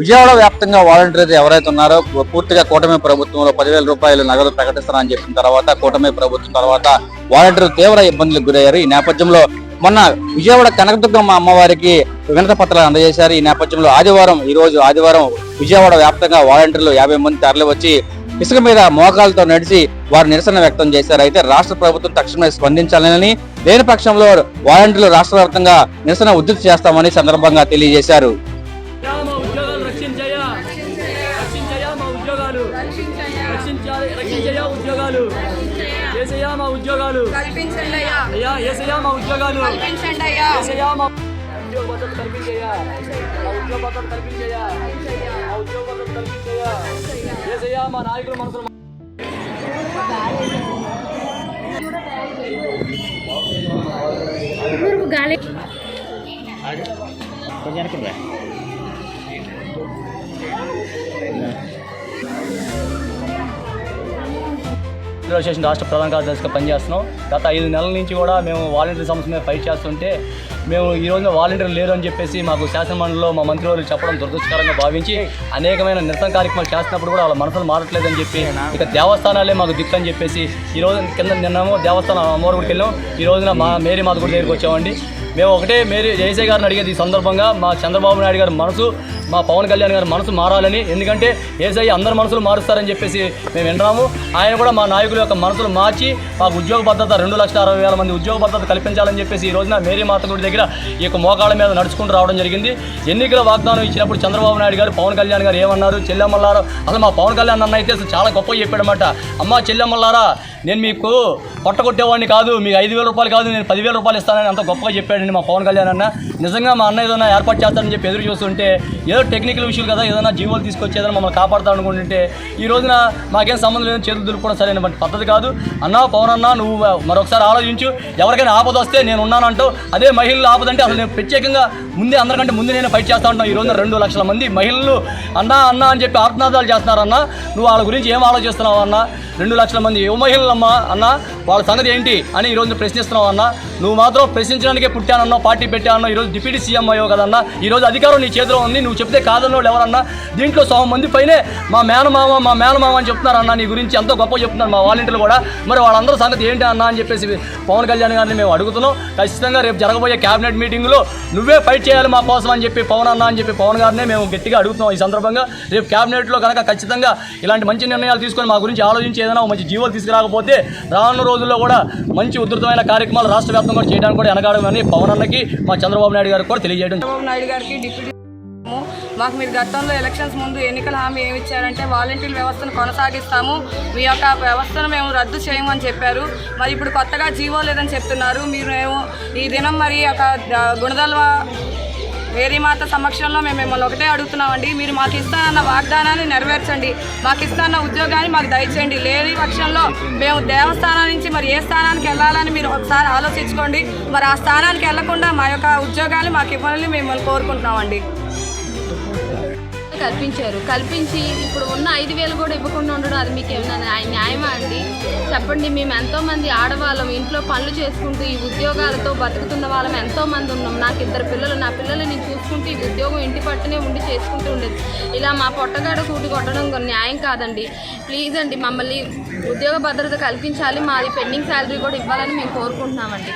విజయవాడ వ్యాప్తంగా వాలంటీర్లు ఎవరైతే ఉన్నారో పూర్తిగా కూటమి ప్రభుత్వంలో 10,000 రూపాయలు నగదు ప్రకటిస్తారని చెప్పిన తర్వాత కూటమి ప్రభుత్వం తర్వాత వాలంటీర్లు తీవ్ర ఇబ్బందులకు గురయ్యారు. ఈ నేపథ్యంలో మొన్న విజయవాడ కనకదుర్గమ్మ అమ్మవారికి వినతి పత్రాలు అందజేశారు. ఈ నేపథ్యంలో ఆదివారం విజయవాడ వ్యాప్తంగా వాలంటీర్లు 50 మంది తరలి వచ్చి ఇసుక మీద మోకాలతో నడిచి వారు నిరసన వ్యక్తం చేశారు. అయితే రాష్ట్ర ప్రభుత్వం తక్షణమే స్పందించాలని, లేని పక్షంలో వాలంటీర్లు రాష్ట్ర వ్యాప్తంగా నిరసన ఉధృతి చేస్తామని సందర్భంగా తెలియజేశారు. మా నాయకులు మనసులు అసోసియేషన్ రాష్ట్ర ప్రధాన కార్యదర్శిగా పనిచేస్తున్నాం. గత 5 నెలల నుంచి కూడా మేము వాలంటీర్ సమస్య మీద ఫైట్ చేస్తుంటే మేము ఈ రోజున వాలంటీర్లు లేరు అని చెప్పేసి మాకు శాసనమండలిలో మా మంత్రివర్యులు చెప్పడం దురదృష్టకరంగా భావించి అనేకమైన నిరసన కార్యక్రమాలు చేస్తున్నప్పుడు కూడా వాళ్ళ మనసులు మారట్లేదని చెప్పి ఇక దేవస్థానాలే మాకు దిక్కు అని చెప్పేసి ఈ రోజు నిన్నేమో దేవస్థానం అమ్మవారి గుడికి వెళ్ళాం. ఈ రోజున మా మేరీ మాత గుడి దగ్గరికి వచ్చామండి. మేము ఒకటే జయసేయ గారిని అడిగేది ఈ సందర్భంగా మా చంద్రబాబు నాయుడు గారి మనసు, మా పవన్ కళ్యాణ్ గారి మనసు మారాలని. ఎందుకంటే ఏసఐ అందరి మనసులు మారుస్తారని చెప్పేసి మేము విన్నాము. ఆయన కూడా మా నాయకుల యొక్క మనసులు మార్చి మాకు ఉద్యోగ భద్రత 2,60,000 మంది ఉద్యోగ భద్రత కల్పించాలని చెప్పేసి ఈ రోజున మేరీ మాత గుడి దగ్గర ఈ యొక్క మోకాళ్ళ మీద నడుచుకుంటూ రావడం జరిగింది. ఎన్నికల వాగ్దానం ఇచ్చినప్పుడు చంద్రబాబు నాయుడు గారు, పవన్ కళ్యాణ్ గారు ఏమన్నారు, చెల్లెమ్మలారా, అసలు మా పవన్ కళ్యాణ్ అన్న అయితే చాలా గొప్పగా చెప్పాడన్నమాట. అమ్మ చెల్లెమ్మలారా, నేను మీకు కొట్టగొట్టేవాడిని కాదు, మీకు 5,000 రూపాయలు కాదు, నేను 10,000 రూపాయలు ఇస్తానని అంత గొప్పగా చెప్పాడండి మా పవన్ కళ్యాణ్ అన్న. నిజంగా మా అన్న ఏదైనా ఏర్పాటు చేస్తానని చెప్పి ఎదురు చూస్తుంటే ఏదో టెక్నికల్ విషయాలు కదా, ఏదైనా జీవోలు తీసుకొచ్చేదని మమ్మల్ని కాపాడుతా అనుకుంటుంటే ఈ రోజున మాకేం సంబంధం లేదని చేతులు దులుపుకోవడం సరైన పద్ధతి కాదు. అన్న పవన్ అన్న, నువ్వు మరొకసారి ఆలోచించు. ఎవరికైనా ఆపద వస్తే నేను ఉన్నానంటూ, అదే మహిళలు ఆపదంటే అసలు నేను ప్రత్యేకంగా అందరికంటే ముందు నేను ఫైట్ చేస్తా ఉంటాను. ఈ రోజున 2 లక్షల మంది మహిళలు అన్న అన్న అని చెప్పి ఆత్మనాదాలు చేస్తున్నారన్న. నువ్వు వాళ్ళ గురించి ఏం ఆలోచిస్తున్నావు అన్న? 2 లక్షల మంది యువ మహిళలమ్మా అన్న, వాళ్ళ సంగతి ఏంటి అని ఈ రోజు ప్రశ్నిస్తున్నావు అన్న. నువ్వు మాత్రం ప్రశ్నించడానికే పుట్టానన్నా, పార్టీ పెట్టానన్నా, ఈరోజు డిప్యూటీ సీఎం అయ్యావు కదన్నా. ఈరోజు అధికారం నీ చేతిలో ఉంది, నువ్వు చెప్తే కాదన్నోళ్ళు ఎవరన్నా? దీంట్లో 100 మంది పైనే మా మేనమామ అని చెప్తున్నారన్న. నీ గురించి ఎంతో గొప్ప చెప్తున్నారు మా వాలంటీర్లు కూడా. మరి వాళ్ళందరూ సంగతి ఏంటి అన్న అని చెప్పేసి పవన్ కళ్యాణ్ గారిని మేము అడుగుతున్నాం. ఖచ్చితంగా రేపు జరగబోయే క్యాబినెట్ మీటింగ్లో నువ్వే ఫైట్ చేయాలి మా కోసం అని చెప్పి పవన్ అన్న అని చెప్పి పవన్ గారిని మేము గట్టిగా అడుగుతున్నాం. ఈ సందర్భంగా రేపు క్యాబినెట్లో కనుక ఖచ్చితంగా ఇలాంటి మంచి నిర్ణయాలు తీసుకొని మా గురించి ఆలోచించి ఏదైనా మంచి జీవోలు తీసుకురాకపోతే రానున్న రోజుల్లో కూడా మంచి ఉధృతమైన కార్యక్రమాలు రాష్ట్ర వ్యాప్తంగా చేయడానికి కూడా వెనకాడమని పవన్ అన్నకి మా చంద్రబాబు నాయుడు గారికి కూడా తెలియజేయడం. చంద్రబాబు నాయుడు గారికి డిప్యూటీ మాకు మీరు గతంలో ఎలక్షన్స్ ముందు ఎన్నికల హామీ ఏమి ఇచ్చారంటే వాలంటీర్ వ్యవస్థను కొనసాగిస్తాము, మీ యొక్క వ్యవస్థను మేము రద్దు చేయమని చెప్పారు. మరి ఇప్పుడు కొత్తగా జీవో లేదని చెప్తున్నారు. మీరు ఈ దినం మరి ఒక గుణదల్వ మేరీ మాత సమక్షంలో మేము మిమ్మల్ని ఒకటే అడుగుతున్నామండి. మీరు మాకు ఇస్తానన్న వాగ్దానాన్ని నెరవేర్చండి, మాకు ఇస్తానన్న ఉద్యోగాన్ని మాకు దయచేయండి. లేని పక్షంలో మేము దేవస్థానం నుంచి మరి ఏ స్థానానికి వెళ్ళాలని మీరు ఒకసారి ఆలోచించుకోండి. మరి ఆ స్థానానికి వెళ్లకుండా మా యొక్క ఉద్యోగాన్ని మాకు ఇవ్వాలని మిమ్మల్ని కోరుకుంటున్నామండి. కల్పించి ఇప్పుడు ఉన్న 5,000 కూడా ఇవ్వకుండా ఉండడం అది మీకు ఏమన్నా న్యాయమా అండి? చెప్పండి. మేము ఎంతోమంది ఆడవాళ్ళం ఇంట్లో పనులు చేసుకుంటూ ఈ ఉద్యోగాలతో బతుకుతున్న వాళ్ళం ఎంతోమంది ఉన్నాం. నాకు 2 పిల్లలు, నా పిల్లల్ని చూసుకుంటూ ఈ ఉద్యోగం ఇంటి పట్టునే ఉండి చేసుకుంటూ ఉండేది. ఇలా మా పొట్టగాడ కూటి కొట్టడం న్యాయం కాదండి. ప్లీజ్ అండి, మమ్మల్ని ఉద్యోగ భద్రత కల్పించాలి, మాది పెండింగ్ శాలరీ కూడా ఇవ్వాలని మేము కోరుకుంటున్నామండి.